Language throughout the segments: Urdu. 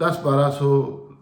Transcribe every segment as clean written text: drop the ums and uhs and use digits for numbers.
10-1200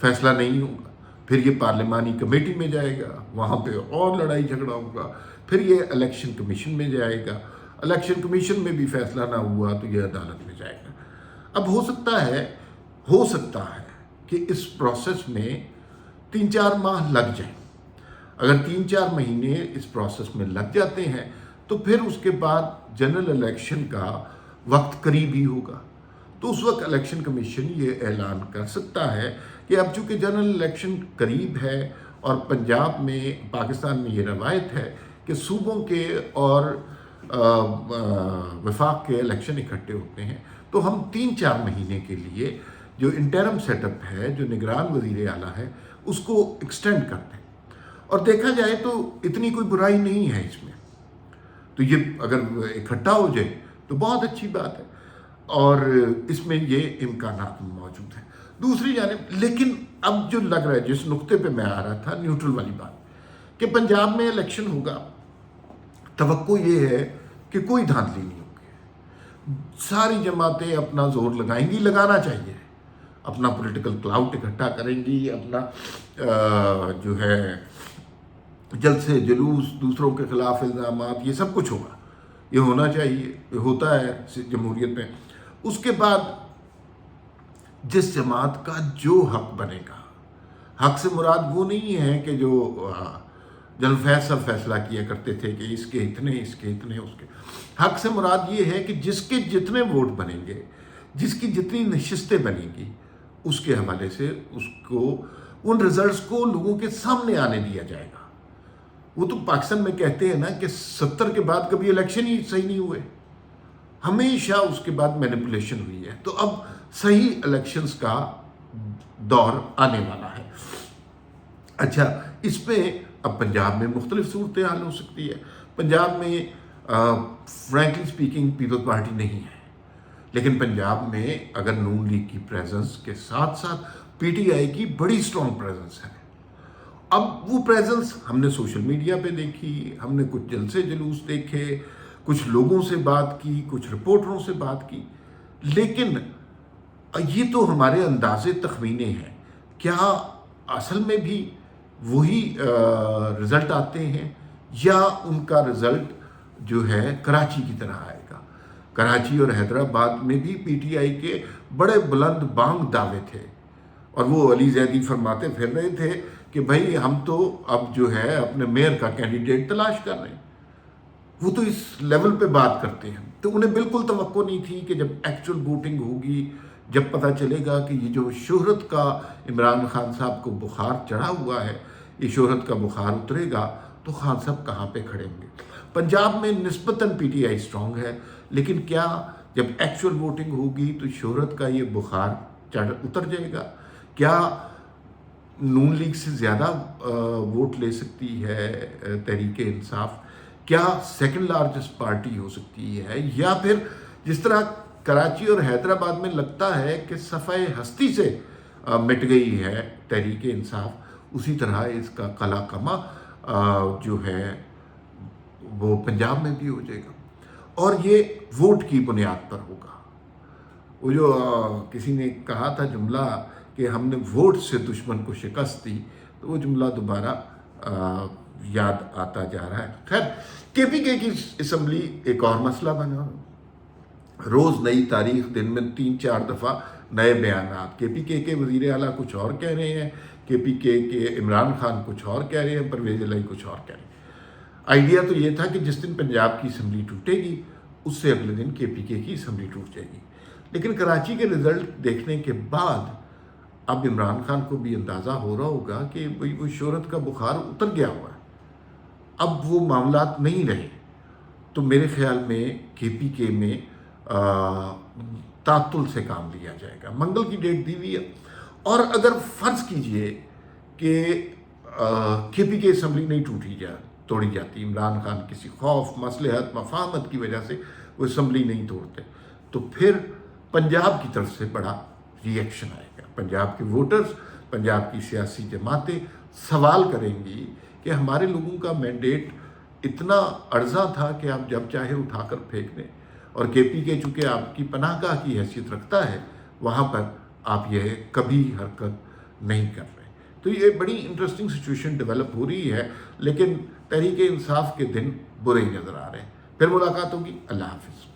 فیصلہ نہیں ہوگا، پھر یہ پارلیمانی کمیٹی میں جائے گا، وہاں پہ اور لڑائی جھگڑا ہوگا، پھر یہ الیکشن کمیشن میں جائے گا، الیکشن کمیشن میں بھی فیصلہ نہ ہوا تو یہ عدالت میں جائے گا۔ اب ہو سکتا ہے کہ اس پروسیس میں 3-4 ماہ لگ جائیں۔ اگر 3-4 مہینے اس پروسیس میں لگ جاتے ہیں تو پھر اس کے بعد جنرل الیکشن کا وقت قریب ہی ہوگا، تو اس وقت الیکشن کمیشن یہ اعلان کر سکتا ہے کہ اب چونکہ جنرل الیکشن قریب ہے اور پنجاب میں، پاکستان میں یہ روایت ہے کہ صوبوں کے اور وفاق کے الیکشن اکٹھے ہوتے ہیں، تو ہم 3-4 مہینے کے لیے جو انٹرم سیٹ اپ ہے، جو نگران وزیر اعلیٰ ہے، اس کو ایکسٹینڈ کر دیں۔ اور دیکھا جائے تو اتنی کوئی برائی نہیں ہے اس میں، تو یہ اگر اکٹھا ہو جائے تو بہت اچھی بات ہے، اور اس میں یہ امکانات موجود ہیں۔ دوسری جانب لیکن اب جو لگ رہا ہے، جس نقطے پہ میں آ رہا تھا، نیوٹرل والی بات، کہ پنجاب میں الیکشن ہوگا، توقع یہ ہے کہ کوئی دھاندلی نہیں ہوگی، ساری جماعتیں اپنا زور لگائیں گی، لگانا چاہیے، اپنا پولیٹیکل کلاؤڈ اکٹھا کریں گی، اپنا جو ہے جلسے جلوس، دوسروں کے خلاف الزامات، یہ سب کچھ ہوگا، یہ ہونا چاہیے، یہ ہوتا ہے جمہوریت میں۔ اس کے بعد جس جماعت کا جو حق بنے گا، حق سے مراد وہ نہیں ہے کہ جو جنرل فیض صاحب فیصلہ کیا کرتے تھے کہ اس کے اتنے، اس کے اتنے، اس کے، حق سے مراد یہ ہے کہ جس کے جتنے ووٹ بنیں گے، جس کی جتنی نشستیں بنیں گی، اس کے حوالے سے اس کو، ان ریزلٹس کو لوگوں کے سامنے آنے دیا جائے گا۔ وہ تو پاکستان میں کہتے ہیں نا کہ 70 کے بعد کبھی الیکشن ہی صحیح نہیں ہوئے، ہمیشہ اس کے بعد مینیپولیشن ہوئی ہے، تو اب صحیح الیکشنز کا دور آنے والا ہے۔ اچھا، اس پہ اب پنجاب میں مختلف صورتحال ہو سکتی ہے۔ پنجاب میں فرینکلی اسپیکنگ پیپلز پارٹی نہیں ہے، لیکن پنجاب میں اگر نون لیگ کی پریزنس کے ساتھ ساتھ پی ٹی آئی کی بڑی اسٹرانگ پریزنس ہے۔ اب وہ پریزنس ہم نے سوشل میڈیا پہ دیکھی، ہم نے کچھ جلسے جلوس دیکھے، کچھ لوگوں سے بات کی، کچھ رپورٹروں سے بات کی، لیکن یہ تو ہمارے اندازے تخمینے ہیں، کیا اصل میں بھی وہی رزلٹ آتے ہیں، یا ان کا رزلٹ جو ہے کراچی کی طرح آئے گا؟ کراچی اور حیدرآباد میں بھی پی ٹی آئی کے بڑے بلند بانگ دعوے تھے، اور وہ علی زیدی فرماتے پھر رہے تھے کہ بھائی ہم تو اب جو ہے اپنے میئر کا کینڈیڈیٹ تلاش کر رہے ہیں۔ وہ تو اس لیول پہ بات کرتے ہیں، تو انہیں بالکل توقع نہیں تھی کہ جب ایکچوئل ووٹنگ ہوگی، جب پتہ چلے گا کہ یہ جو شہرت کا عمران خان صاحب کو بخار چڑھا ہوا ہے، یہ شہرت کا بخار اترے گا تو خان صاحب کہاں پہ کھڑے ہوں گے۔ پنجاب میں نسبتاً پی ٹی آئی اسٹرانگ ہے، لیکن کیا جب ایکچوئل ووٹنگ ہوگی تو شہرت کا یہ بخار اتر جائے گا؟ کیا نون لیگ سے زیادہ ووٹ لے سکتی ہے تحریک انصاف؟ کیا سیکنڈ لارجسٹ پارٹی ہو سکتی ہے؟ یا پھر جس طرح کراچی اور حیدرآباد میں لگتا ہے کہ صفحہ ہستی سے مٹ گئی ہے تحریک انصاف، اسی طرح اس کا قلع قمع جو ہے وہ پنجاب میں بھی ہو جائے گا، اور یہ ووٹ کی بنیاد پر ہوگا۔ وہ جو کسی نے کہا تھا جملہ کہ ہم نے ووٹ سے دشمن کو شکست دی، تو وہ جملہ دوبارہ یاد آتا جا رہا ہے۔ خیر، کے پی کے کی اسمبلی ایک اور مسئلہ بنا، روز نئی تاریخ، دن میں 3-4 دفعہ نئے بیانات، کے پی کے وزیر اعلیٰ کچھ اور کہہ رہے ہیں، کے پی کے عمران خان کچھ اور کہہ رہے ہیں، پرویز الہی کچھ اور کہہ رہے ہیں۔ آئیڈیا تو یہ تھا کہ جس دن پنجاب کی اسمبلی ٹوٹے گی، اس سے اگلے دن کے پی کے کی اسمبلی ٹوٹ جائے گی، لیکن کراچی کے رزلٹ دیکھنے کے بعد اب عمران خان کو بھی اندازہ ہو رہا ہوگا کہ وہ شہرت کا بخار اتر گیا ہوا ہے، اب وہ معاملات نہیں رہے، تو میرے خیال میں کے پی کے میں تعطل سے کام لیا جائے گا۔ منگل کی ڈیٹ دی ہوئی ہے، اور اگر فرض کیجئے کہ کے پی کے اسمبلی نہیں توڑی جاتی، عمران خان کسی خوف، مصلحت، مفاہمت کی وجہ سے وہ اسمبلی نہیں توڑتے، تو پھر پنجاب کی طرف سے بڑا ری ایکشن آئے گا۔ پنجاب کے ووٹرز، پنجاب کی سیاسی جماعتیں سوال کریں گی کہ ہمارے لوگوں کا مینڈیٹ اتنا عرضہ تھا کہ آپ جب چاہے اٹھا کر پھینک دیں، اور کے پی کے چونکہ آپ کی پناہ گاہ کی حیثیت رکھتا ہے، وہاں پر آپ یہ کبھی حرکت نہیں کر رہے. تو یہ بڑی انٹرسٹنگ سچویشن ڈیولپ ہو رہی ہے، لیکن تحریک انصاف کے دن برے ہی نظر آ رہے ہیں. پھر ملاقات ہوگی. اللہ حافظ.